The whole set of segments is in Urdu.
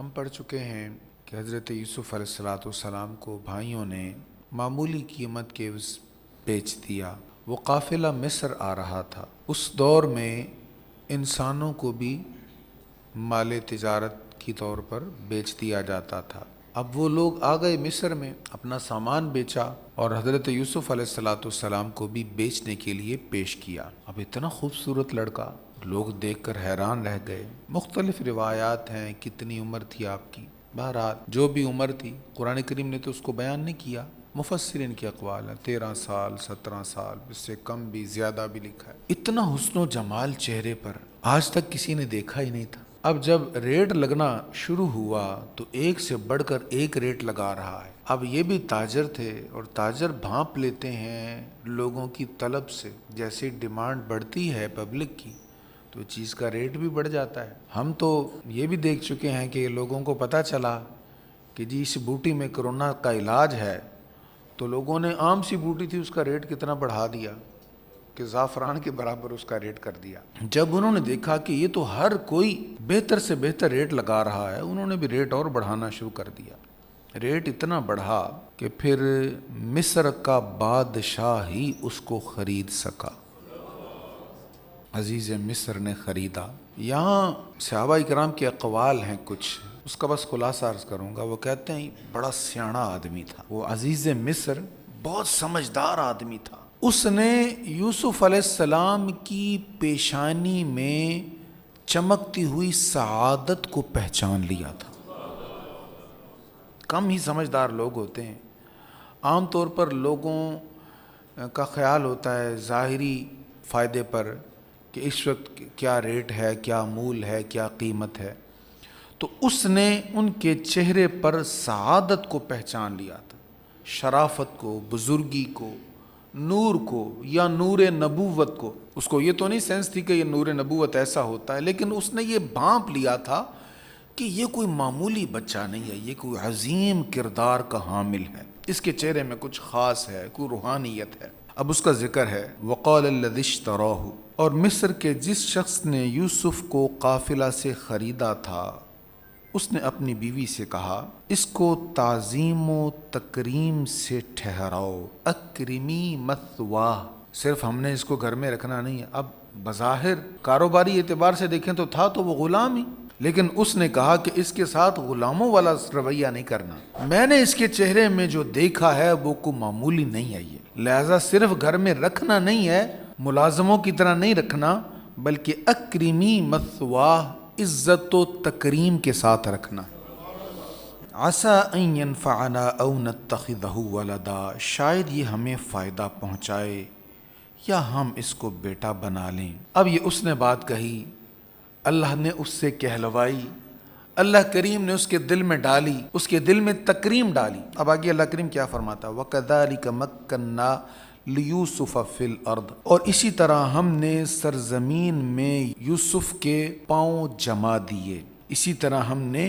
ہم پڑھ چکے ہیں کہ حضرت یوسف علیہ السلام کو بھائیوں نے معمولی قیمت کے بیچ دیا۔ وہ قافلہ مصر آ رہا تھا۔ اس دور میں انسانوں کو بھی مال تجارت کی طور پر بیچ دیا جاتا تھا۔ اب وہ لوگ آ گئے مصر میں، اپنا سامان بیچا اور حضرت یوسف علیہ السلام کو بھی بیچنے کے لیے پیش کیا۔ اب اتنا خوبصورت لڑکا، لوگ دیکھ کر حیران رہ گئے۔ مختلف روایات ہیں کتنی عمر تھی آپ کی، بہرحال جو بھی عمر تھی قرآن کریم نے تو اس کو بیان نہیں کیا، مفسرین کے اقوال ہیں 13 سال 17 سال، اس سے کم بھی زیادہ بھی لکھا ہے۔ اتنا حسن و جمال چہرے پر آج تک کسی نے دیکھا ہی نہیں تھا۔ اب جب ریٹ لگنا شروع ہوا تو ایک سے بڑھ کر ایک ریٹ لگا رہا ہے۔ اب یہ بھی تاجر تھے اور تاجر بھانپ لیتے ہیں لوگوں کی طلب سے، جیسے ڈیمانڈ بڑھتی ہے پبلک کی تو چیز کا ریٹ بھی بڑھ جاتا ہے۔ ہم تو یہ بھی دیکھ چکے ہیں کہ لوگوں کو پتہ چلا کہ جی اس بوٹی میں کرونا کا علاج ہے تو لوگوں نے عام سی بوٹی تھی اس کا ریٹ کتنا بڑھا دیا کہ زعفران کے برابر اس کا ریٹ کر دیا۔ جب انہوں نے دیکھا کہ یہ تو ہر کوئی بہتر سے بہتر ریٹ لگا رہا ہے، انہوں نے بھی ریٹ اور بڑھانا شروع کر دیا۔ ریٹ اتنا بڑھا کہ پھر مصر کا بادشاہ ہی اس کو خرید سکا۔ عزیز مصر نے خریدا۔ یہاں صحابہ کرام کے اقوال ہیں کچھ، اس کا بس خلاصہ عرض کروں گا۔ وہ کہتے ہیں بڑا سیاںا آدمی تھا وہ عزیز مصر، بہت سمجھدار آدمی تھا۔ اس نے یوسف علیہ السلام کی پیشانی میں چمکتی ہوئی سعادت کو پہچان لیا تھا۔ کم ہی سمجھدار لوگ ہوتے ہیں، عام طور پر لوگوں کا خیال ہوتا ہے ظاہری فائدے پر کہ اس وقت کیا ریٹ ہے، کیا مول ہے، کیا قیمت ہے، تو اس نے ان کے چہرے پر سعادت کو پہچان لیا تھا، شرافت کو، بزرگی کو، نور کو یا نور نبوت کو۔ اس کو یہ تو نہیں سینس تھی کہ یہ نور نبوت ایسا ہوتا ہے، لیکن اس نے یہ بھانپ لیا تھا کہ یہ کوئی معمولی بچہ نہیں ہے، یہ کوئی عظیم کردار کا حامل ہے، اس کے چہرے میں کچھ خاص ہے، کوئی روحانیت ہے۔ اب اس کا ذکر ہے وقال الذی اشتراہ، اور مصر کے جس شخص نے یوسف کو قافلہ سے خریدا تھا اس نے اپنی بیوی سے کہا اس کو تعظیم و تکریم سے ٹھہراؤ، اکرمی مثواہ۔ صرف ہم نے اس کو گھر میں رکھنا نہیں ہے۔ اب بظاہر کاروباری اعتبار سے دیکھیں تو تھا تو وہ غلام ہی، لیکن اس نے کہا کہ اس کے ساتھ غلاموں والا رویہ نہیں کرنا۔ میں نے اس کے چہرے میں جو دیکھا ہے وہ کوئی معمولی نہیں ہے، یہ لہذا صرف گھر میں رکھنا نہیں ہے، ملازموں کی طرح نہیں رکھنا، بلکہ اکرمی مثواہ، عزت و تکریم کے ساتھ رکھنا۔ عسیٰ ان ینفعنا او نتخذہ ولدا، شاید یہ ہمیں فائدہ پہنچائے یا ہم اس کو بیٹا بنا لیں۔ اب یہ اس نے بات کہی، اللہ نے اس سے کہلوائی، اللہ کریم نے اس کے دل میں ڈالی، اس کے دل میں تکریم ڈالی۔ اب آگے اللہ کریم کیا فرماتا ہے وَكَذَلِكَ مَكَّنَّا لِيُوسُفَ فِي الْأَرْضِ، اور اسی طرح ہم نے سرزمین میں یوسف کے پاؤں جما دیے، اسی طرح ہم نے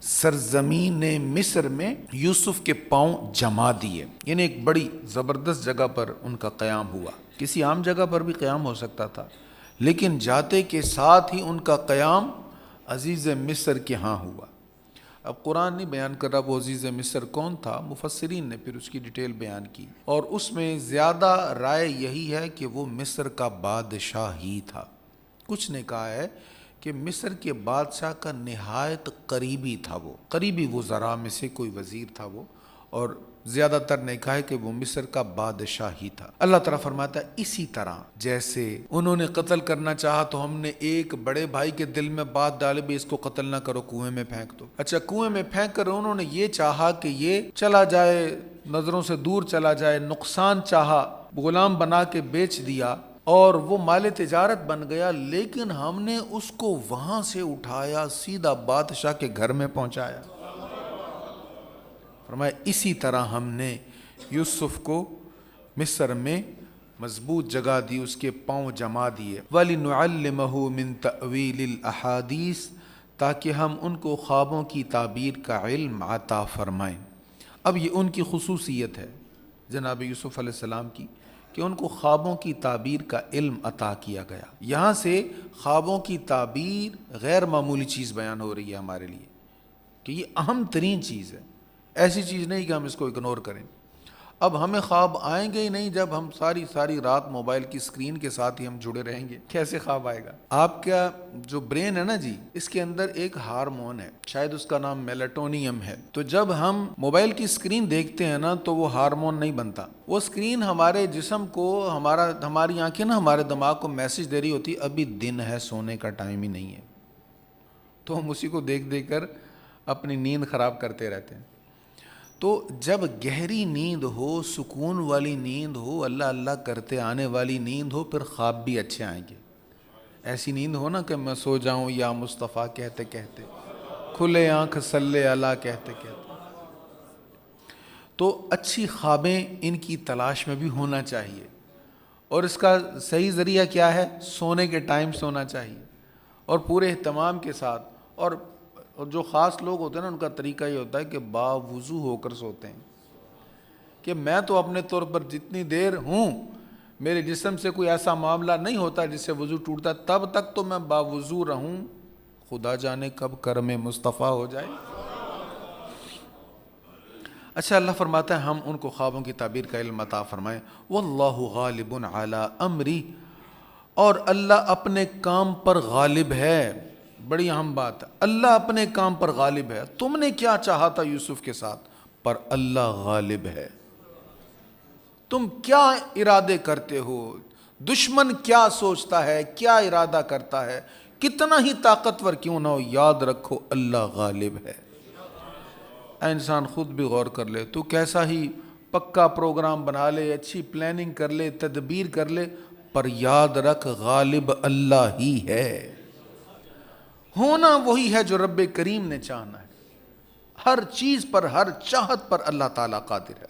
سرزمین مصر میں یوسف کے پاؤں جما دیے، یعنی ایک بڑی زبردست جگہ پر ان کا قیام ہوا۔ کسی عام جگہ پر بھی قیام ہو سکتا تھا، لیکن جاتے کے ساتھ ہی ان کا قیام عزیز مصر کے ہاں ہوا۔ اب قرآن نہیں بیان کر رہا وہ عزیز مصر کون تھا، مفسرین نے پھر اس کی ڈیٹیل بیان کی، اور اس میں زیادہ رائے یہی ہے کہ وہ مصر کا بادشاہ ہی تھا۔ کچھ نے کہا ہے کہ مصر کے بادشاہ کا نہایت قریبی تھا، وہ قریبی وزراء میں سے کوئی وزیر تھا وہ، اور زیادہ تر نے کہا ہے کہ وہ مصر کا بادشاہ ہی تھا۔ اللہ تعالیٰ فرماتا ہے اسی طرح جیسے انہوں نے قتل کرنا چاہا تو ہم نے ایک بڑے بھائی کے دل میں بات ڈالی بھی اس کو قتل نہ کرو، کنویں میں پھینک دو۔ اچھا کنویں میں پھینک کر انہوں نے یہ چاہا کہ یہ چلا جائے، نظروں سے دور چلا جائے، نقصان چاہا، غلام بنا کے بیچ دیا اور وہ مال تجارت بن گیا، لیکن ہم نے اس کو وہاں سے اٹھایا سیدھا بادشاہ کے گھر میں پہنچایا۔ فرمایا اسی طرح ہم نے یوسف کو مصر میں مضبوط جگہ دی، اس کے پاؤں جما دیے۔ وَلِنُعَلِّمَهُ مِن تَأْوِيلِ الْأَحَادِيثِ، تاکہ ہم ان کو خوابوں کی تعبیر کا علم عطا فرمائیں۔ اب یہ ان کی خصوصیت ہے جناب یوسف علیہ السلام کی کہ ان کو خوابوں کی تعبیر کا علم عطا کیا گیا۔ یہاں سے خوابوں کی تعبیر غیر معمولی چیز بیان ہو رہی ہے ہمارے لیے کہ یہ اہم ترین چیز ہے، ایسی چیز نہیں کہ ہم اس کو اگنور کریں۔ اب ہمیں خواب آئیں گے ہی نہیں جب ہم ساری رات موبائل کی اسکرین کے ساتھ ہی ہم جڑے رہیں گے، کیسے خواب آئے گا؟ آپ کا جو برین ہے نا جی، اس کے اندر ایک ہارمون ہے، شاید اس کا نام میلاٹونیم ہے، تو جب ہم موبائل کی اسکرین دیکھتے ہیں نا تو وہ ہارمون نہیں بنتا، وہ اسکرین ہمارے جسم کو، ہماری آنکھیں نا ہمارے دماغ کو میسج دے رہی ہوتی ابھی دن ہے، سونے کا ٹائم ہی نہیں ہے، تو ہم اسی کو دیکھ دیکھ کر اپنی نیند خراب کرتے رہتے ہیں۔ تو جب گہری نیند ہو، سکون والی نیند ہو، اللہ اللہ کرتے آنے والی نیند ہو، پھر خواب بھی اچھے آئیں گے۔ ایسی نیند ہو نا کہ میں سو جاؤں یا مصطفیٰ کہتے کہتے، کھلے آنکھ صلی اللہ کہتے کہتے، تو اچھی خوابیں ان کی تلاش میں بھی ہونا چاہیے۔ اور اس کا صحیح ذریعہ کیا ہے؟ سونے کے ٹائم سونا چاہیے اور پورے اہتمام کے ساتھ۔ اور جو خاص لوگ ہوتے ہیں نا، ان کا طریقہ یہ ہوتا ہے کہ باوضو ہو کر سوتے ہیں، کہ میں تو اپنے طور پر جتنی دیر ہوں میرے جسم سے کوئی ایسا معاملہ نہیں ہوتا جس سے وضو ٹوٹتا، تب تک تو میں باوضو رہوں، خدا جانے کب کرم مصطفیٰ ہو جائے۔ اچھا، اللہ فرماتا ہے ہم ان کو خوابوں کی تعبیر کا علم عطا فرمائیں۔ واللہ غالب علی امری، اور اللہ اپنے کام پر غالب ہے۔ بڑی اہم بات ہے، اللہ اپنے کام پر غالب ہے۔ تم نے کیا چاہا تھا یوسف کے ساتھ، پر اللہ غالب ہے۔ تم کیا ارادے کرتے ہو، دشمن کیا سوچتا ہے، کیا ارادہ کرتا ہے، کتنا ہی طاقتور کیوں نہ ہو، یاد رکھو اللہ غالب ہے۔ انسان خود بھی غور کر لے، تو کیسا ہی پکا پروگرام بنا لے، اچھی پلاننگ کر لے، تدبیر کر لے، پر یاد رکھ غالب اللہ ہی ہے۔ ہونا وہی ہے جو رب کریم نے چاہنا ہے، ہر چیز پر، ہر چاہت پر اللہ تعالیٰ قادر ہے۔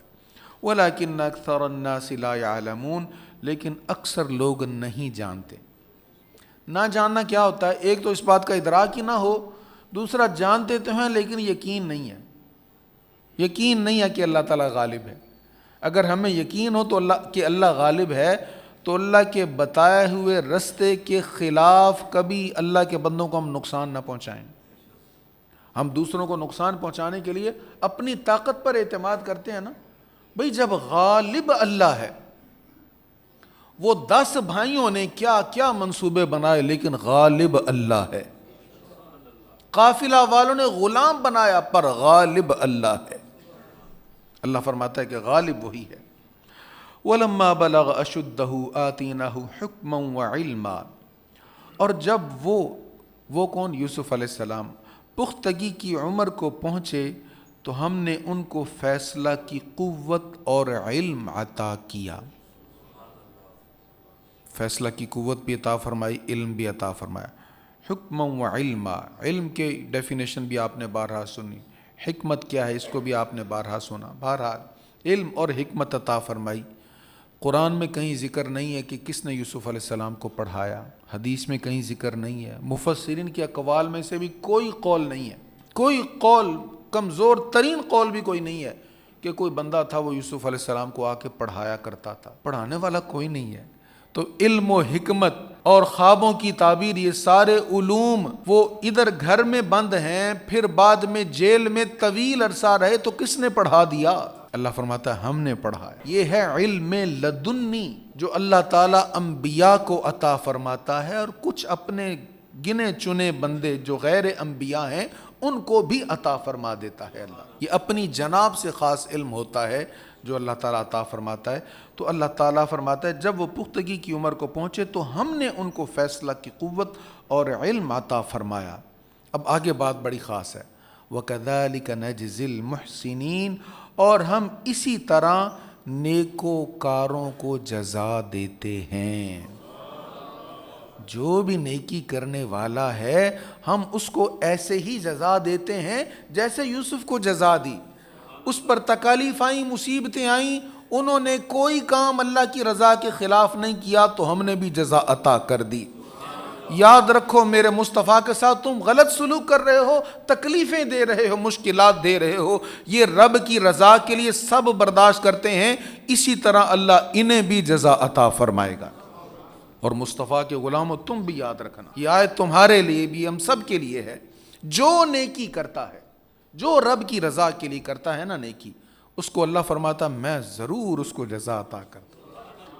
وَلَكِنَّ أَكْثَرَ النَّاسِ لَا يَعْلَمُونَ، لیکن اکثر لوگ نہیں جانتے۔ نہ جاننا کیا ہوتا ہے؟ ایک تو اس بات کا ادراک ہی نہ ہو، دوسرا جانتے تو ہیں لیکن یقین نہیں ہے، یقین نہیں ہے کہ اللہ تعالیٰ غالب ہے۔ اگر ہمیں یقین ہو تو اللہ غالب ہے، تو اللہ کے بتائے ہوئے رستے کے خلاف کبھی اللہ کے بندوں کو ہم نقصان نہ پہنچائیں۔ ہم دوسروں کو نقصان پہنچانے کے لیے اپنی طاقت پر اعتماد کرتے ہیں نا۔ بھئی جب غالب اللہ ہے، وہ 10 بھائیوں نے کیا کیا منصوبے بنائے، لیکن غالب اللہ ہے۔ قافلہ والوں نے غلام بنایا، پر غالب اللہ ہے۔ اللہ فرماتا ہے کہ غالب وہی ہے۔ وَلَمَّا بَلَغَ أَشُدَّهُ آتِينَاهُ حُكْمًا وَعِلْمًا، اور جب وہ کون؟ یوسف علیہ السلام پختگی کی عمر کو پہنچے تو ہم نے ان کو فیصلہ کی قوت اور علم عطا کیا۔ فیصلہ کی قوت بھی عطا فرمائی، علم بھی عطا فرمایا۔ حکما و علما، علم کے ڈیفینیشن بھی آپ نے بارہا سنی، حکمت کیا ہے اس کو بھی آپ نے بارہا سنا۔ بہرحال علم اور حکمت عطا فرمائی۔ قرآن میں کہیں ذکر نہیں ہے کہ کس نے یوسف علیہ السلام کو پڑھایا، حدیث میں کہیں ذکر نہیں ہے، مفسرین کے اقوال میں سے بھی کوئی قول نہیں ہے، کوئی قول، کمزور ترین قول بھی کوئی نہیں ہے کہ کوئی بندہ تھا وہ یوسف علیہ السلام کو آ کے پڑھایا کرتا تھا۔ پڑھانے والا کوئی نہیں ہے۔ تو علم و حکمت اور خوابوں کی تعبیر، یہ سارے علوم وہ ادھر گھر میں بند ہیں، پھر بعد میں جیل میں طویل عرصہ رہے تو کس نے پڑھا دیا؟ اللہ فرماتا ہے ہم نے پڑھایا۔ یہ ہے علم لدنی جو اللہ تعالیٰ انبیاء کو عطا فرماتا ہے، اور کچھ اپنے گنے چنے بندے جو غیر انبیاء ہیں ان کو بھی عطا فرما دیتا ہے اللہ۔ یہ اپنی جناب سے خاص علم ہوتا ہے جو اللہ تعالیٰ عطا فرماتا ہے۔ تو اللہ تعالیٰ فرماتا ہے جب وہ پختگی کی عمر کو پہنچے تو ہم نے ان کو فیصلہ کی قوت اور علم عطا فرمایا۔ اب آگے بات بڑی خاص ہے، وَكَذَلِكَ نَجْزِي الْمُحْسِنِينَ، اور ہم اسی طرح نیکوکاروں کو جزا دیتے ہیں۔ جو بھی نیکی کرنے والا ہے ہم اس کو ایسے ہی جزا دیتے ہیں جیسے یوسف کو جزا دی۔ اس پر تکالیف آئیں، مصیبتیں آئیں، انہوں نے کوئی کام اللہ کی رضا کے خلاف نہیں کیا تو ہم نے بھی جزا عطا کر دی۔ یاد رکھو میرے مصطفیٰ کے ساتھ تم غلط سلوک کر رہے ہو، تکلیفیں دے رہے ہو، مشکلات دے رہے ہو، یہ رب کی رضا کے لیے سب برداشت کرتے ہیں، اسی طرح اللہ انہیں بھی جزا عطا فرمائے گا۔ اور مصطفیٰ کے غلاموں تم بھی یاد رکھنا، یہ آیت تمہارے لیے بھی، ہم سب کے لیے ہے۔ جو نیکی کرتا ہے، جو رب کی رضا کے لیے کرتا ہے نا نیکی، اس کو اللہ فرماتا میں ضرور اس کو جزا عطا کرتا ہوں۔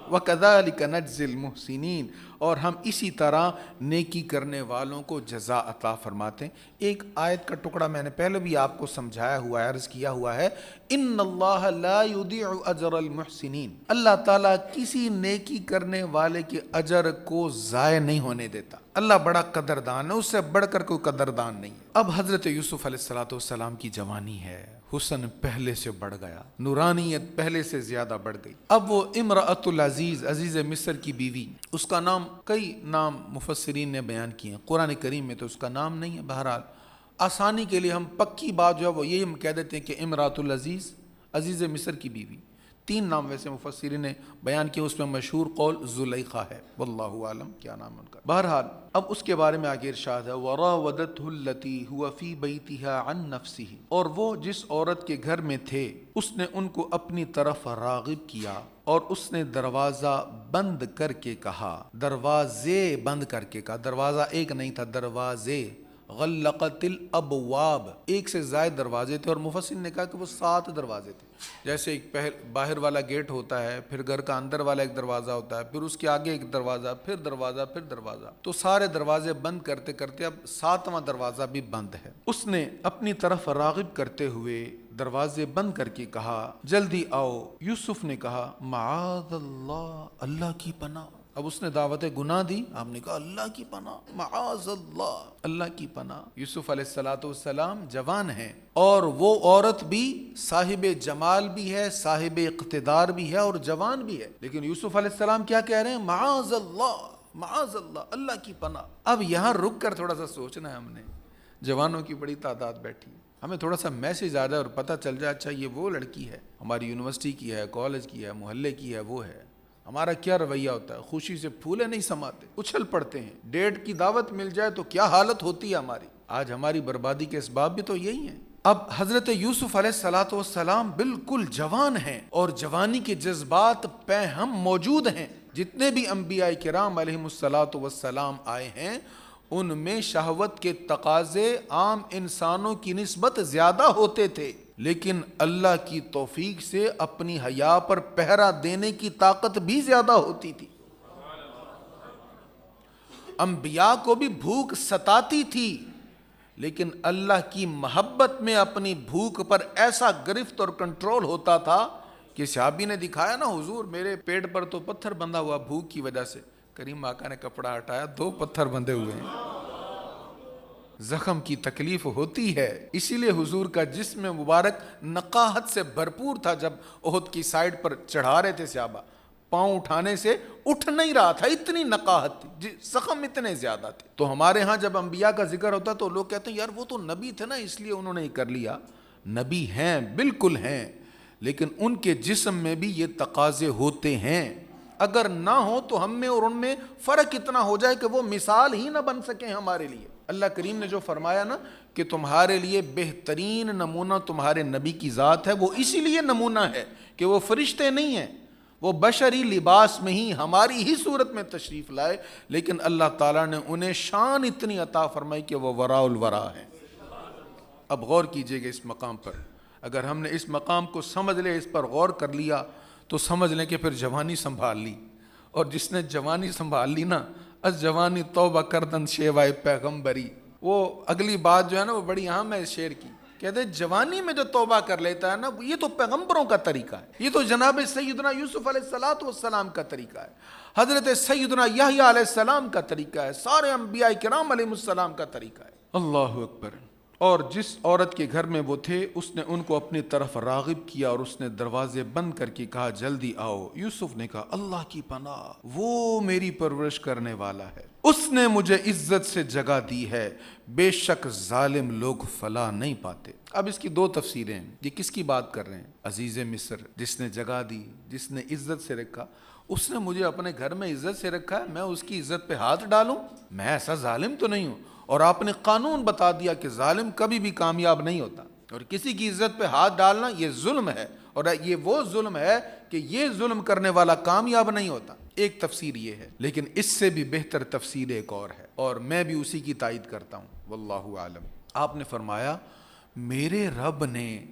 وَكَذَلِكَ نَجْزِي الْمُحْسِنِينَ، اور ہم اسی طرح نیکی کرنے والوں کو جزا عطا فرماتے ہیں۔ ایک آیت کا ٹکڑا میں نے پہلے بھی آپ کو سمجھایا ہوا ہے، عرض کیا ہوا ہے، ان اللہ لا یضیع اجر المحسنین، اللہ تعالیٰ کسی نیکی کرنے والے کے اجر کو ضائع نہیں ہونے دیتا۔ اللہ بڑا قدردان ہے، اس سے بڑھ کر کوئی قدردان نہیں ہے۔ اب حضرت یوسف علیہ السلام کی جوانی ہے، حسن پہلے سے بڑھ گیا، نورانیت پہلے سے زیادہ بڑھ گئی۔ اب وہ امرأۃ العزیز، عزیز مصر کی بیوی، اس کا نام کئی نام مفسرین نے بیان کیے ہیں، قرآن کریم میں تو اس کا نام نہیں ہے، بہرحال آسانی کے لیے ہم پکی بات جو ہے وہ یہی ہم کہہ دیتے ہیں کہ امرأۃ العزیز، عزیز مصر کی بیوی۔ 3 نام ویسے مفسرین نے بیان کیے، اس میں مشہور قول زلیخا ہے، واللہ عالم کیا نام ان کا۔ بہرحال اب اس کے بارے میں آگے ارشاد ہے، وراودته التي هو في بيتها عن نفسه، اور وہ جس عورت کے گھر میں تھے اس نے ان کو اپنی طرف راغب کیا، اور اس نے دروازہ بند کر کے کہا، دروازے بند کر کے کہا، دروازہ ایک نہیں تھا، دروازے، غلقت الابواب، ایک سے زائد دروازے تھے، اور مفسر نے کہا کہ وہ 7 دروازے تھے۔ جیسے ایک باہر والا گیٹ ہوتا ہے، پھر گھر کا اندر والا ایک دروازہ ہوتا ہے، پھر اس کے آگے ایک دروازہ، پھر دروازہ، پھر دروازہ، تو سارے دروازے بند کرتے کرتے اب 7واں دروازہ بھی بند ہے۔ اس نے اپنی طرف راغب کرتے ہوئے دروازے بند کر کے کہا، جلدی آؤ۔ یوسف نے کہا، معاذ اللہ، اللہ کی پناہ۔ اب اس نے دعوت گناہ دی، آپ نے کہا اللہ کی پناہ، معاذ اللہ، اللہ کی پناہ۔ یوسف علیہ السلام جوان ہیں، اور وہ عورت بھی صاحب جمال بھی ہے، صاحب اقتدار بھی ہے، اور جوان بھی ہے، لیکن یوسف علیہ السلام کیا کہہ رہے ہیں؟ معاذ اللہ، معاذ اللہ، اللہ کی پناہ۔ اب یہاں رک کر تھوڑا سا سوچنا ہے ہم نے، جوانوں کی بڑی تعداد بیٹھی، ہمیں تھوڑا سا میسج آ جائے اور پتہ چل جائے، اچھا یہ وہ لڑکی ہے، ہماری یونیورسٹی کی ہے، کالج کی ہے، محلے کی ہے، وہ ہے۔ ہمارا کیا رویہ ہوتا ہے؟ خوشی سے پھولے نہیں سماتے، اچھل پڑتے ہیں۔ ڈیٹ کی دعوت مل جائے تو کیا حالت ہوتی ہے ہماری۔ آج ہماری بربادی کے اسباب بھی تو یہی ہیں۔ اب حضرت یوسف علیہ السلام بالکل جوان ہیں، اور جوانی کے جذبات پہ ہم موجود ہیں۔ جتنے بھی انبیاء کرام علیہم السلام آئے ہیں، ان میں شہوت کے تقاضے عام انسانوں کی نسبت زیادہ ہوتے تھے، لیکن اللہ کی توفیق سے اپنی حیا پر پہرا دینے کی طاقت بھی زیادہ ہوتی تھی۔ انبیاء کو بھی بھوک ستاتی تھی، لیکن اللہ کی محبت میں اپنی بھوک پر ایسا گرفت اور کنٹرول ہوتا تھا کہ صحابی نے دکھایا نا، حضور میرے پیٹ پر تو پتھر بندھا ہوا بھوک کی وجہ سے، کریم آقا نے کپڑا ہٹایا، 2 پتھر بندھے ہوئے ہیں۔ زخم کی تکلیف ہوتی ہے، اسی لیے حضور کا جسم مبارک نقاہت سے بھرپور تھا۔ جب احد کی سائیڈ پر چڑھا رہے تھے صحابہ، پاؤں اٹھانے سے اٹھ نہیں رہا تھا، اتنی نقاہت تھی، زخم اتنے زیادہ تھے۔ تو ہمارے ہاں جب انبیاء کا ذکر ہوتا تو لوگ کہتے ہیں یار وہ تو نبی تھے نا، اس لیے انہوں نے کر لیا۔ نبی ہیں، بالکل ہیں، لیکن ان کے جسم میں بھی یہ تقاضے ہوتے ہیں۔ اگر نہ ہو تو ہم میں اور ان میں فرق اتنا ہو جائے کہ وہ مثال ہی نہ بن سکیں ہمارے لیے۔ اللہ کریم نے جو فرمایا نا کہ تمہارے لیے بہترین نمونہ تمہارے نبی کی ذات ہے، وہ اسی لیے نمونہ ہے کہ وہ فرشتے نہیں ہیں، وہ بشری لباس میں ہی ہماری ہی صورت میں تشریف لائے، لیکن اللہ تعالیٰ نے انہیں شان اتنی عطا فرمائی کہ وہ وراء الورا ہیں۔ اب غور کیجئے گا اس مقام پر، اگر ہم نے اس مقام کو سمجھ لے، اس پر غور کر لیا تو سمجھ لیں کہ پھر جوانی سنبھال لی، اور جس نے جوانی سنبھال لی نا، از جوانی توبہ کردن شیوائے پیغمبری، وہ اگلی بات جو ہے نا وہ بڑی اہم ہے اس شعر کی، کہتے ہیں جوانی میں جو توبہ کر لیتا ہے نا، یہ تو پیغمبروں کا طریقہ ہے، یہ تو جناب سیدنا یوسف علیہ السلام کا طریقہ ہے، حضرت سیدنا یحییٰ علیہ السلام کا طریقہ ہے، سارے انبیاء کرام علیہ السلام کا طریقہ ہے۔ اللہ اکبر۔ اور جس عورت کے گھر میں وہ تھے اس نے ان کو اپنی طرف راغب کیا، اور اس نے دروازے بند کر کے کہا جلدی آؤ۔ یوسف نے کہا اللہ کی پناہ، وہ میری پرورش کرنے والا ہے، اس نے مجھے عزت سے جگہ دی ہے، بے شک ظالم لوگ فلاح نہیں پاتے۔ اب اس کی 2 تفسیریں ہیں، یہ کس کی بات کر رہے ہیں؟ عزیز مصر، جس نے جگہ دی، جس نے عزت سے رکھا، اس نے مجھے اپنے گھر میں عزت سے رکھا ہے، میں اس کی عزت پہ ہاتھ ڈالوں؟ میں ایسا ظالم تو نہیں ہوں۔ اور آپ نے قانون بتا دیا کہ ظالم کبھی بھی کامیاب نہیں ہوتا، اور کسی کی عزت پہ ہاتھ ڈالنا یہ ظلم ہے، اور یہ وہ ظلم ہے کہ یہ ظلم کرنے والا کامیاب نہیں ہوتا۔ ایک تفسیر یہ ہے، لیکن اس سے بھی بہتر تفسیر ایک اور ہے، اور میں بھی اسی کی تائید کرتا ہوں، واللہ عالم۔ آپ نے فرمایا میرے رب نے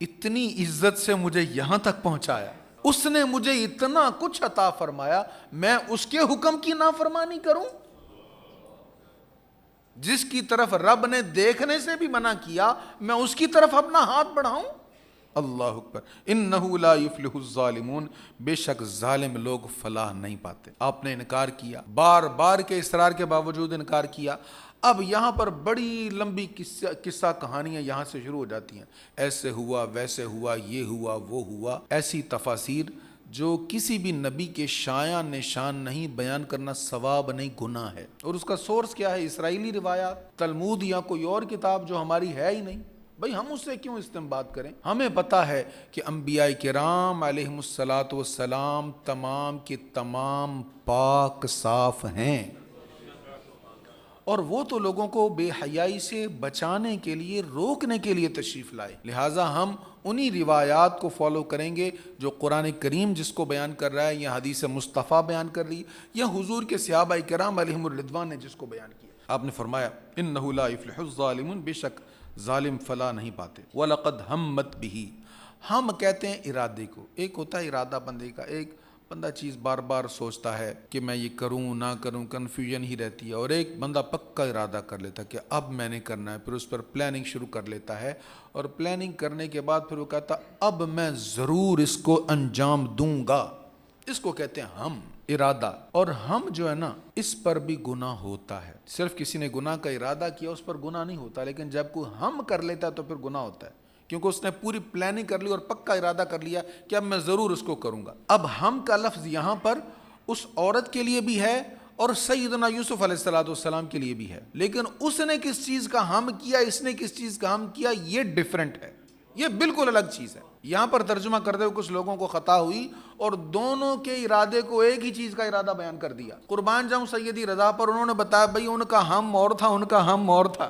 اتنی عزت سے مجھے یہاں تک پہنچایا، اس نے مجھے اتنا کچھ عطا فرمایا، میں اس کے حکم کی نافرمانی کروں؟ جس کی طرف رب نے دیکھنے سے بھی منع کیا، میں اس کی طرف اپنا ہاتھ بڑھاؤں؟ اللہ اکبر۔ انہ لا یفلح الظالمون، بے شک ظالم لوگ فلاح نہیں پاتے۔ آپ نے انکار کیا، بار بار کے اصرار کے باوجود انکار کیا۔ اب یہاں پر بڑی لمبی قصہ کہانیاں یہاں سے شروع ہو جاتی ہیں، ایسے ہوا، ویسے ہوا، یہ ہوا، وہ ہوا، ایسی تفاسیر جو کسی بھی نبی کے شایان نشان نہیں، بیان کرنا ثواب نہیں، گناہ ہے۔ اور اس کا سورس کیا ہے؟ اسرائیلی روایات، تلمود یا کوئی اور کتاب جو ہماری ہے ہی نہیں۔ بھئی ہم اس سے کیوں استنباط کریں؟ ہمیں پتہ ہے کہ انبیاء کرام علیہم الصلاۃ والسلام تمام کے تمام پاک صاف ہیں، اور وہ تو لوگوں کو بے حیائی سے بچانے کے لیے، روکنے کے لیے تشریف لائے، لہٰذا ہم انہی روایات کو فالو کریں گے جو قرآن کریم جس کو بیان کر رہا ہے، یا حدیث مصطفیٰ بیان کر رہی، یا حضور کے صحابہ کرام علیہم الرضوان نے جس کو بیان کیا۔ آپ نے فرمایا انہ لا یفلح الظالمون، بے شک ظالم فلاح نہیں پاتے۔ وَلَقَدْ ہمت بِهِ، ہم کہتے ہیں ارادے کو، ایک ہوتا ہے ارادہ بندے کا، ایک بندہ چیز بار بار سوچتا ہے کہ میں یہ کروں نہ کروں، کنفیوژن ہی رہتی ہے، اور ایک بندہ پکا ارادہ کر لیتا ہے کہ اب میں نے کرنا ہے، پھر اس پر پلاننگ شروع کر لیتا ہے، اور پلاننگ کرنے کے بعد پھر وہ کہتا اب میں ضرور اس کو انجام دوں گا۔ اس کو کہتے ہیں ہم، ارادہ۔ اور ہم جو ہے نا، اس پر بھی گناہ ہوتا ہے۔ صرف کسی نے گناہ کا ارادہ کیا اس پر گناہ نہیں ہوتا، لیکن جب کوئی ہم کر لیتا ہے تو پھر گناہ ہوتا ہے، کیونکہ اس نے پوری پلاننگ کر لی اور پکا ارادہ کر لیا کہ اب میں ضرور اس کو کروں گا۔ اب ہم کا لفظ یہاں پر اس عورت کے لیے بھی ہے اور سیدنا یوسف علیہ السلام کے لیے بھی ہے، لیکن اس نے کس چیز کا ہم کیا، اس نے کس چیز کا ہم کیا، یہ ڈیفرنٹ ہے، یہ بالکل الگ چیز ہے۔ یہاں پر ترجمہ کرتے ہوئے کچھ لوگوں کو خطا ہوئی اور دونوں کے ارادے کو ایک ہی چیز کا ارادہ بیان کر دیا۔ قربان جاؤں سیدی رضا پر، انہوں نے بتایا بھئی ان کا ہم اور تھا، ان کا ہم اور تھا۔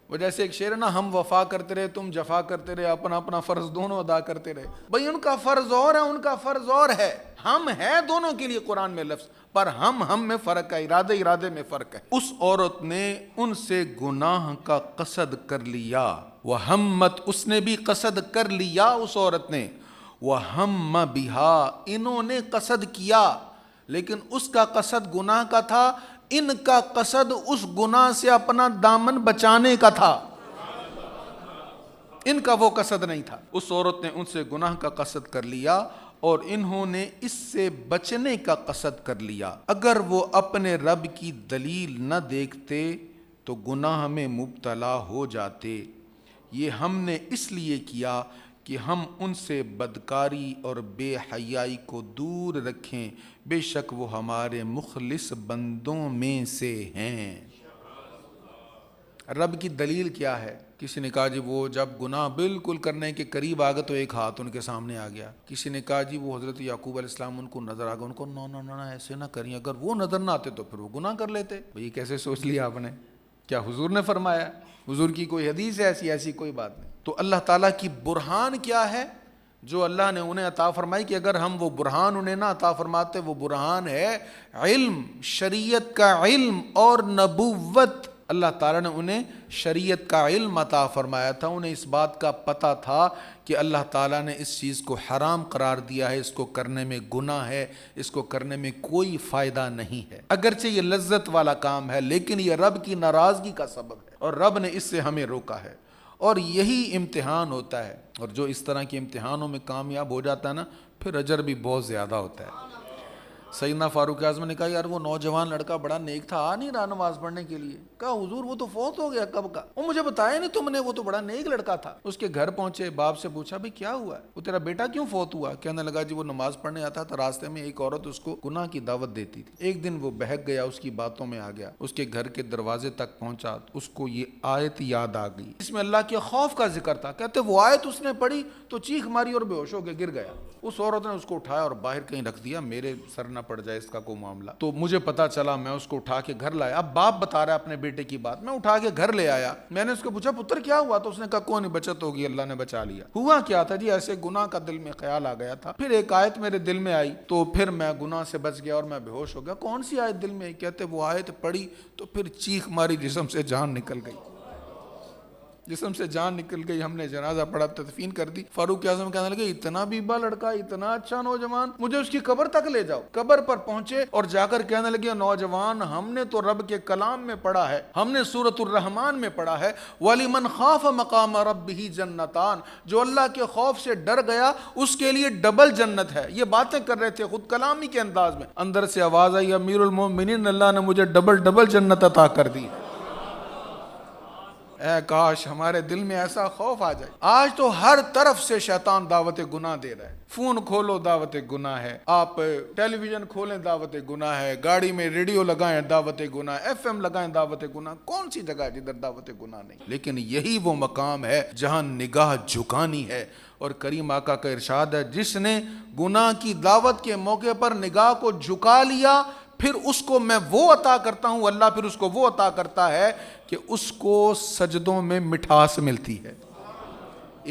وہ جیسے ایک شعر ہے نا، ہم وفا کرتے رہے تم جفا کرتے رہے، اپنا اپنا فرض دونوں ادا کرتے رہے۔ بھئی ان کا فرض اور ہے، ان کا فرض اور ہے۔ ہم ہے دونوں کے لیے قرآن میں لفظ، پر ہم میں فرق ہے، ارادے میں فرق ہے۔ اس عورت نے ان سے گناہ کا قصد کر لیا، وہمت، اس نے بھی قصد کر لیا اس عورت نے، وہم بہا، انہوں نے قصد کیا، لیکن اس کا قصد گناہ کا تھا، ان کا قصد اس گناہ سے اپنا دامن بچانے کا تھا، ان کا وہ قصد نہیں تھا۔ اس عورت نے ان سے گناہ کا قصد کر لیا اور انہوں نے اس سے بچنے کا قصد کر لیا۔ اگر وہ اپنے رب کی دلیل نہ دیکھتے تو گناہ میں مبتلا ہو جاتے۔ یہ ہم نے اس لیے کیا کہ ہم ان سے بدکاری اور بے حیائی کو دور رکھیں، بے شک وہ ہمارے مخلص بندوں میں سے ہیں۔ رب کی دلیل کیا ہے؟ کسی نے کہا جی وہ جب گناہ بالکل کرنے کے قریب آ گئے تو ایک ہاتھ ان کے سامنے آ گیا۔ کسی نے کہا جی وہ حضرت یعقوب علیہ السلام ان کو نظر آ گیا، ان کو نو ایسے نہ کریں، اگر وہ نظر نہ آتے تو پھر وہ گناہ کر لیتے۔ بھئی کیسے سوچ لیا آپ نے؟ کیا حضور نے فرمایا؟ حضور کی کوئی حدیث ہے ایسی کوئی بات نہیں۔ تو اللہ تعالیٰ کی برہان کیا ہے جو اللہ نے انہیں عطا فرمائی، کہ اگر ہم وہ برہان انہیں نہ عطا فرماتے، وہ برہان ہے علم، شریعت کا علم اور نبوت۔ اللہ تعالیٰ نے انہیں شریعت کا علم عطا فرمایا تھا، انہیں اس بات کا پتہ تھا کہ اللہ تعالیٰ نے اس چیز کو حرام قرار دیا ہے، اس کو کرنے میں گناہ ہے، اس کو کرنے میں کوئی فائدہ نہیں ہے، اگرچہ یہ لذت والا کام ہے لیکن یہ رب کی ناراضگی کا سبب ہے، اور رب نے اس سے ہمیں روکا ہے۔ اور یہی امتحان ہوتا ہے، اور جو اس طرح کے امتحانوں میں کامیاب ہو جاتا ہے نا، پھر اجر بھی بہت زیادہ ہوتا ہے۔ سیدنا فاروق اعظم نے کہا یار وہ نوجوان لڑکا بڑا نیک تھا، آ نہیں رہا نماز پڑھنے کے لیے۔ کہا حضور وہ تو فوت ہو گیا کب کا، وہ مجھے بتایا نہیں تم نے، وہ تو بڑا نیک لڑکا تھا۔ اس کے گھر پہنچے، باپ سے پوچھا بھئی کیا ہوا ہے، وہ تیرا بیٹا کیوں فوت ہوا؟ کہنے لگا جی وہ نماز پڑھنے آتا تھا، راستے میں ایک عورت اس کو گناہ کی دعوت دیتی تھی، ایک دن وہ بہک گیا، اس کی باتوں میں آ گیا، اس کے گھر کے دروازے تک پہنچا، اس کو یہ آیت یاد آ گئی، اس میں اللہ کے خوف کا ذکر تھا۔ کہتے وہ آیت اس نے پڑھی تو چیخ ماری اور بے ہوش ہو کے گر گیا۔ اس عورت نے اس کو اٹھایا اور باہر کہیں رکھ دیا، میرے سر نہ پڑ جائے اس کا کوئی معاملہ۔ تو مجھے پتا چلا، میں اس کو اٹھا کے گھر لایا۔ اب باپ بتا رہا ہے اپنے بیٹے کی بات، میں اٹھا کے گھر لے آیا، میں نے اس کو پوچھا پتر کیا ہوا؟ تو اس نے کہا کوئی نہیں، بچت ہوگی، اللہ نے بچا لیا۔ ہوا کیا تھا جی؟ ایسے گناہ کا دل میں خیال آ گیا تھا، پھر ایک آیت میرے دل میں آئی تو پھر میں گناہ سے بچ گیا اور میں بے ہوش ہو گیا۔ کون سی آیت دل میں؟ کہتے وہ آیت پڑھی تو پھر چیخ ماری، جسم سے جان نکل گئی۔ جسم سے جان نکل گئی، ہم نے جنازہ پڑھا، تدفین کر دی۔ فاروق اعظم کہنے لگے اتنا بیبا لڑکا، اتنا اچھا نوجوان، مجھے اس کی قبر تک لے جاؤ۔ قبر پر پہنچے اور جا کر کہنے لگے نوجوان ہم نے تو رب کے کلام میں پڑھا ہے، ہم نے سورۃ الرحمن میں پڑھا ہے وَلِمَنْ خَافَ مَقَامَ رَبِّهِ جَنَّتَانِ، جو اللہ کے خوف سے ڈر گیا اس کے لیے ڈبل جنت ہے۔ یہ باتیں کر رہے تھے خود کلامی کے انداز میں، اندر سے آواز آئی امیر المومنین اللہ نے مجھے ڈبل جنت عطا کر دی۔ اے کاش ہمارے دل میں ایسا خوف آ جائے۔ آج تو ہر طرف سے شیطان دعوت گناہ دے رہا ہے، فون کھولو دعوت گناہ ہے، آپ ٹیلی ویژن کھولیں دعوت گناہ ہے، گاڑی میں ریڈیو لگائیں دعوت گناہ، ایف ایم لگائیں دعوت گناہ، کون سی جگہ ہے جدھر دعوت گناہ نہیں؟ لیکن یہی وہ مقام ہے جہاں نگاہ جھکانی ہے، اور کریم آقا کا ارشاد ہے جس نے گناہ کی دعوت کے موقع پر نگاہ کو جھکا لیا پھر اس کو میں وہ عطا کرتا ہوں، اللہ پھر اس کو وہ عطا کرتا ہے کہ اس کو سجدوں میں مٹھاس ملتی ہے،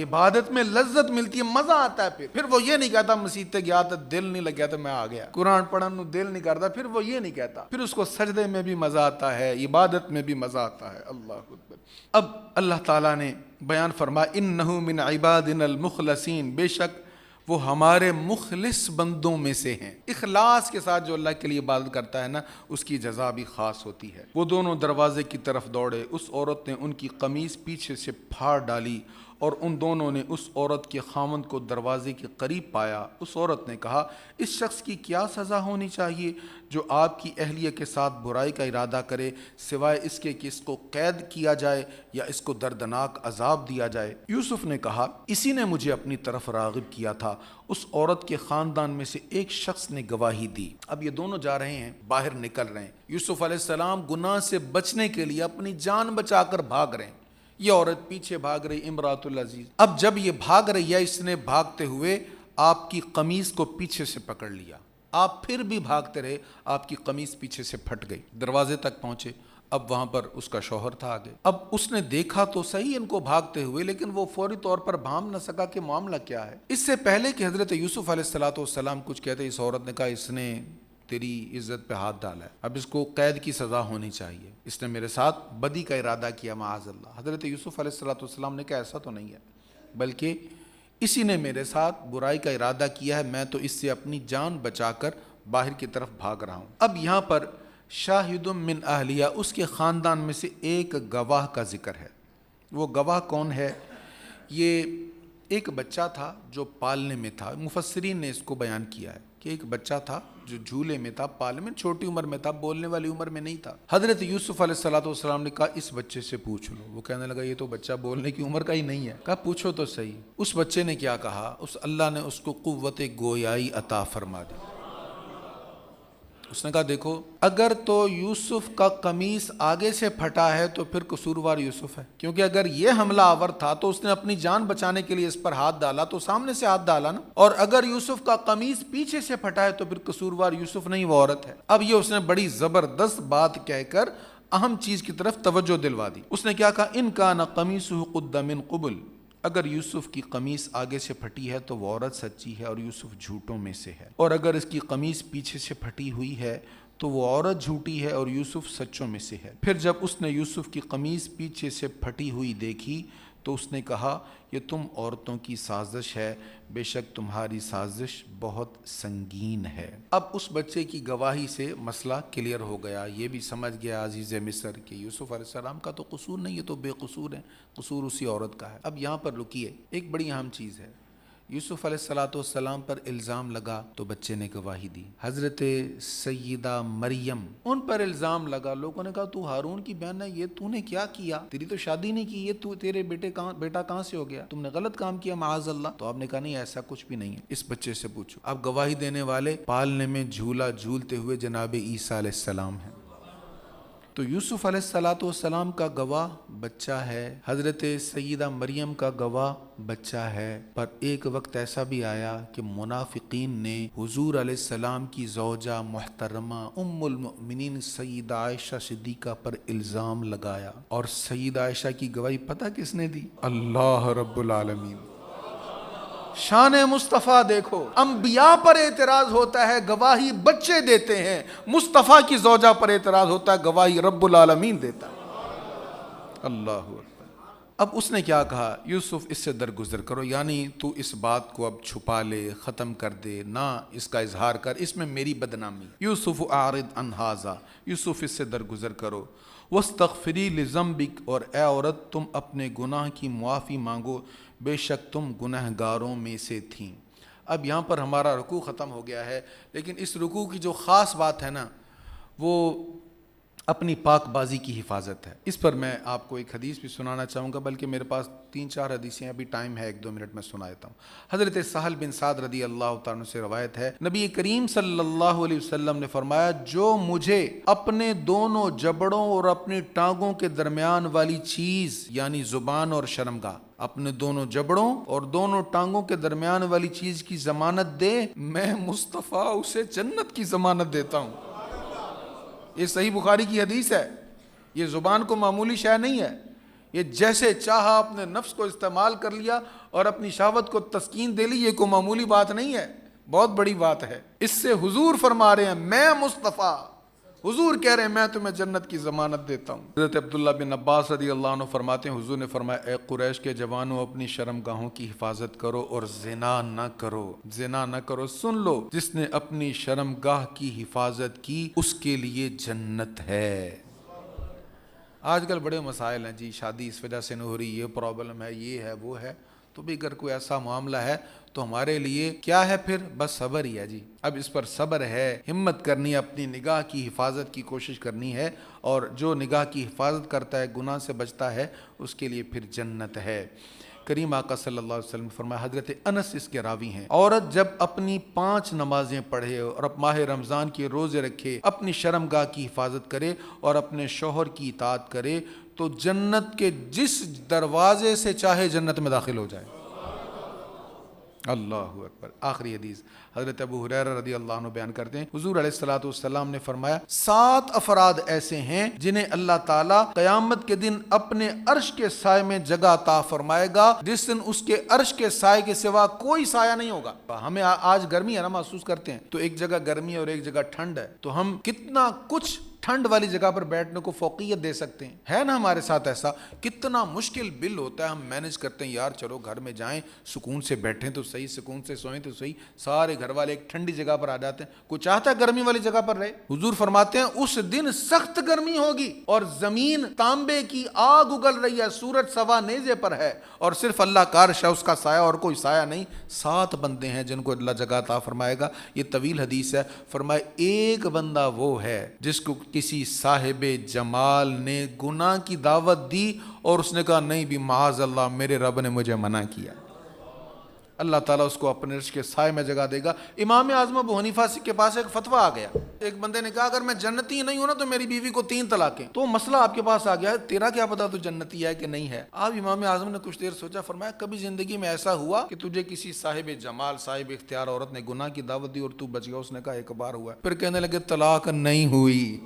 عبادت میں لذت ملتی ہے، مزہ آتا ہے۔ پھر وہ یہ نہیں کہتا مسجد تے گیا تھا دل نہیں لگیا تو میں آ گیا، قرآن پڑھن نو دل نہیں کرتا، پھر وہ یہ نہیں کہتا، پھر اس کو سجدے میں بھی مزہ آتا ہے، عبادت میں بھی مزہ آتا ہے۔ اللہ اکبر۔ اب اللہ تعالیٰ نے بیان فرمایا انہ من عبادنا المخلصین، بے شک وہ ہمارے مخلص بندوں میں سے ہیں۔ اخلاص کے ساتھ جو اللہ کے لیے عبادت کرتا ہے نا اس کی جزا بھی خاص ہوتی ہے۔ وہ دونوں دروازے کی طرف دوڑے، اس عورت نے ان کی قمیص پیچھے سے پھاڑ ڈالی اور ان دونوں نے اس عورت کے خاوند کو دروازے کے قریب پایا۔ اس عورت نے کہا اس شخص کی کیا سزا ہونی چاہیے جو آپ کی اہلیہ کے ساتھ برائی کا ارادہ کرے سوائے اس کے کہ اس کو قید کیا جائے یا اس کو دردناک عذاب دیا جائے؟ یوسف نے کہا اسی نے مجھے اپنی طرف راغب کیا تھا۔ اس عورت کے خاندان میں سے ایک شخص نے گواہی دی۔ اب یہ دونوں جا رہے ہیں، باہر نکل رہے ہیں۔ یوسف علیہ السلام گناہ سے بچنے کے لیے اپنی جان بچا کر بھاگ رہے ہیں، یہ عورت پیچھے بھاگ رہی امراۃ العزیز۔ اب جب یہ بھاگ رہی ہے اس نے بھاگتے ہوئے آپ کی قمیص کو پیچھے سے پکڑ لیا، آپ پھر بھی بھاگتے رہے، آپ کی قمیص پیچھے سے پھٹ گئی، دروازے تک پہنچے۔ اب وہاں پر اس کا شوہر تھا آگے۔ اب اس نے دیکھا تو صحیح ان کو بھاگتے ہوئے، لیکن وہ فوری طور پر بھانپ نہ سکا کہ معاملہ کیا ہے۔ اس سے پہلے کہ حضرت یوسف علیہ السلام کچھ کہتے، اس عورت نے کہا اس نے تیری عزت پہ ہاتھ ڈالا ہے، اب اس کو قید کی سزا ہونی چاہیے، اس نے میرے ساتھ بدی کا ارادہ کیا معاذ اللہ۔ حضرت یوسف علیہ السلام نے کہا ایسا تو نہیں ہے، بلکہ اسی نے میرے ساتھ برائی کا ارادہ کیا ہے، میں تو اس سے اپنی جان بچا کر باہر کی طرف بھاگ رہا ہوں۔ اب یہاں پر شاہد من اہلیہ، اس کے خاندان میں سے ایک گواہ کا ذکر ہے۔ وہ گواہ کون ہے؟ یہ ایک بچہ تھا جو پالنے میں تھا، مفسرین نے اس کو بیان کیا ہے کہ ایک بچہ تھا جو جھولے میں تھا، پالنے میں، چھوٹی عمر میں تھا، بولنے والی عمر میں نہیں تھا۔ حضرت یوسف علیہ السلام نے کہا اس بچے سے پوچھ لو۔ وہ کہنے لگا یہ تو بچہ بولنے کی عمر کا ہی نہیں ہے۔ کہا پوچھو تو صحیح۔ اس بچے نے کیا کہا؟ اس اللہ نے اس کو قوت گویائی عطا فرما دی۔ اس نے کہا دیکھو اگر تو یوسف کا قمیص آگے سے پھٹا ہے تو پھر قصوروار یوسف ہے، کیونکہ اگر یہ حملہ آور تھا تو اس نے اپنی جان بچانے کے لیے اس پر ہاتھ ڈالا تو سامنے سے ہاتھ ڈالا نا، اور اگر یوسف کا قمیص پیچھے سے پھٹا ہے تو پھر قصوروار یوسف نہیں وہ عورت ہے۔ اب یہ اس نے بڑی زبردست بات کہہ کر اہم چیز کی طرف توجہ دلوا دی۔ اس نے کیا کہا ان کان قمیصہ قد من قبل، اگر یوسف کی قمیص آگے سے پھٹی ہے تو وہ عورت سچی ہے اور یوسف جھوٹوں میں سے ہے، اور اگر اس کی قمیص پیچھے سے پھٹی ہوئی ہے تو وہ عورت جھوٹی ہے اور یوسف سچوں میں سے ہے۔ پھر جب اس نے یوسف کی قمیص پیچھے سے پھٹی ہوئی دیکھی تو اس نے کہا یہ تم عورتوں کی سازش ہے، بے شک تمہاری سازش بہت سنگین ہے۔ اب اس بچے کی گواہی سے مسئلہ کلیئر ہو گیا، یہ بھی سمجھ گیا عزیز مصر کہ یوسف علیہ السلام کا تو قصور نہیں، یہ تو بے قصور ہے، قصور اسی عورت کا ہے۔ اب یہاں پر رکیے، ایک بڑی اہم چیز ہے، یوسف علیہ السلام پر الزام لگا تو بچے نے گواہی دی۔ حضرت سیدہ مریم ان پر الزام لگا، لوگوں نے کہا تو ہارون کی بہن ہے، یہ تو نے کیا کیا؟ تیری تو شادی نہیں کی، یہ تو تیرے بیٹا کہاں سے ہو گیا؟ تم نے غلط کام کیا معاذ اللہ۔ تو آپ نے کہا نہیں ایسا کچھ بھی نہیں ہے، اس بچے سے پوچھو۔ اب گواہی دینے والے پالنے میں جھولا جھولتے ہوئے جناب عیسیٰ علیہ السلام ہیں۔ تو یوسف علیہ السلام کا گواہ بچہ ہے، حضرت سیدہ مریم کا گواہ بچہ ہے، پر ایک وقت ایسا بھی آیا کہ منافقین نے حضور علیہ السلام کی زوجہ محترمہ ام المؤمنین سیدہ عائشہ صدیقہ پر الزام لگایا، اور سیدہ عائشہ کی گواہی پتہ کس نے دی؟ اللہ رب العالمین۔ شان مصطفیٰ دیکھو، انبیاء پر اعتراض ہوتا ہے گواہی بچے دیتے ہیں، مصطفیٰ کی زوجہ پر اعتراض ہوتا ہے گواہی رب العالمین دیتا ہے۔ اللہ اکبر۔ اب اس نے کیا کہا، یوسف اس سے درگزر کرو، یعنی تو اس بات کو اب چھپا لے، ختم کر دے، نہ اس کا اظہار کر، اس میں میری بدنامی۔ یوسف اعرض عن ھذا، یوسف اس سے درگزر کرو، واستغفری لذنبک، اور اے عورت تم اپنے گناہ کی معافی مانگو، بے شک تم گنہگاروں میں سے تھیں۔ اب یہاں پر ہمارا رکوع ختم ہو گیا ہے، لیکن اس رکوع کی جو خاص بات ہے نا وہ اپنی پاک بازی کی حفاظت ہے۔ اس پر میں آپ کو ایک حدیث بھی سنانا چاہوں گا، بلکہ میرے پاس 3-4 حدیثیں ابھی ٹائم ہے، 1-2 منٹ میں سنا دیتا ہوں۔ حضرت سہل بن سعد رضی اللہ تعالیٰ عنہ سے روایت ہے، نبی کریم صلی اللہ علیہ وسلم نے فرمایا، جو مجھے اپنے دونوں جبڑوں اور اپنی ٹانگوں کے درمیان والی چیز یعنی زبان اور شرمگاہ، اپنے دونوں جبڑوں اور دونوں ٹانگوں کے درمیان والی چیز کی ضمانت دے، میں مصطفیٰ اسے جنت کی ضمانت دیتا ہوں۔ یہ صحیح بخاری کی حدیث ہے۔ یہ زبان کو معمولی شے نہیں ہے، یہ جیسے چاہا اپنے نفس کو استعمال کر لیا اور اپنی شہوت کو تسکین دے لی، یہ کوئی معمولی بات نہیں ہے، بہت بڑی بات ہے۔ اس سے حضور فرما رہے ہیں، میں مصطفیٰ، حضور کہہ رہے ہیں میں تمہیں جنت کی ضمانت دیتا ہوں۔ حضرت عبداللہ بن عباس رضی اللہ عنہ فرماتے ہیں، حضور نے فرمایا، اے قریش کے جوانوں، اپنی شرمگاہوں کی حفاظت کرو اور زنا نہ کرو، زنا نہ کرو۔ سن لو، جس نے اپنی شرمگاہ کی حفاظت کی اس کے لیے جنت ہے۔ آج کل بڑے مسائل ہیں جی، شادی اس وجہ سے نہیں ہو رہی، یہ پرابلم ہے، یہ ہے، وہ ہے، تو بھی اگر کوئی ایسا معاملہ ہے تو ہمارے لیے کیا ہے پھر؟ بس صبر ہی ہے جی۔ اب اس پر صبر ہے، ہمت کرنی ہے، اپنی نگاہ کی حفاظت کی کوشش کرنی ہے، اور جو نگاہ کی حفاظت کرتا ہے، گناہ سے بچتا ہے، اس کے لیے پھر جنت ہے۔ کریم آقا صلی اللہ علیہ وسلم فرمایا، حضرت انس اس کے راوی ہیں، عورت جب اپنی 5 نمازیں پڑھے اور ماہ رمضان کے روزے رکھے، اپنی شرمگاہ کی حفاظت کرے اور اپنے شوہر کی اطاعت کرے تو جنت کے جس دروازے سے چاہے جنت میں داخل ہو جائے۔ اللہ اکبر۔ آخری حدیث حضرت ابو ہریرہ رضی اللہ عنہ بیان کرتے ہیں، حضور علیہ الصلوۃ والسلام نے فرمایا، 7 افراد ایسے ہیں جنہیں اللہ تعالیٰ قیامت کے دن اپنے عرش کے سائے میں جگہ عطا فرمائے گا، جس دن اس کے عرش کے سائے کے سوا کوئی سایہ نہیں ہوگا۔ ہمیں آج گرمی ہے نا، محسوس کرتے ہیں، تو ایک جگہ گرمی ہے اور ایک جگہ ٹھنڈ ہے، تو ہم کتنا کچھ ٹھنڈ والی جگہ پر بیٹھنے کو فوقیت دے سکتے ہیں، ہے نا ہمارے ساتھ ایسا؟ کتنا مشکل بل ہوتا ہے، ہم مینج کرتے ہیں، یار چلو گھر میں جائیں، سکون سے بیٹھیں تو صحیح، سکون سے سوئیں تو صحیح، سارے گھر والے ایک ٹھنڈی جگہ پر آ جاتے ہیں، کوئی چاہتا ہے گرمی والی جگہ پر رہے؟ حضور فرماتے ہیں اس دن سخت گرمی ہوگی اور زمین تانبے کی آگ اگل رہی ہے، سورج سوا نیزے پر ہے اور صرف اللہ کا عرش ہے، اس کا سایہ اور کوئی سایہ نہیں۔ 7 بندے ہیں جن کو اللہ جگہ عطا فرمائے گا۔ یہ طویل حدیث ہے۔ فرمائے ایک بندہ وہ ہے جس کو کسی صاحب جمال نے گناہ کی دعوت دی اور اس نے کہا نہیں بھی، معاذ اللہ، میرے رب نے مجھے منع کیا، اللہ تعالیٰ اس کو اپنے عرش کے سائے میں جگہ دے گا۔ امام اعظم ابو حنیفہ کے پاس ایک فتویٰ آ گیا، ایک بندے نے کہا اگر میں جنتی نہیں ہوں نا تو میری بیوی کو 3 طلاقیں۔ تو مسئلہ آپ کے پاس آ گیا، تیرا کیا پتا تو جنتی ہے کہ نہیں ہے؟ آپ امام اعظم نے کچھ دیر سوچا، فرمایا کبھی زندگی میں ایسا ہوا کہ تجھے کسی صاحب جمال، صاحب اختیار عورت نے گناہ کی دعوت دی اور تو بچ گیا؟ اس نے کہا ایک بار ہوا ہے۔ پھر کہنے لگے طلاق نہیں ہوئی۔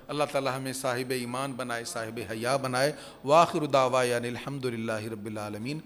اللہ تعالیٰ ہمیں صاحب ایمان بنائے، صاحب حیا بنائے۔ وآخر دعوانا الحمد للہ رب العالمین۔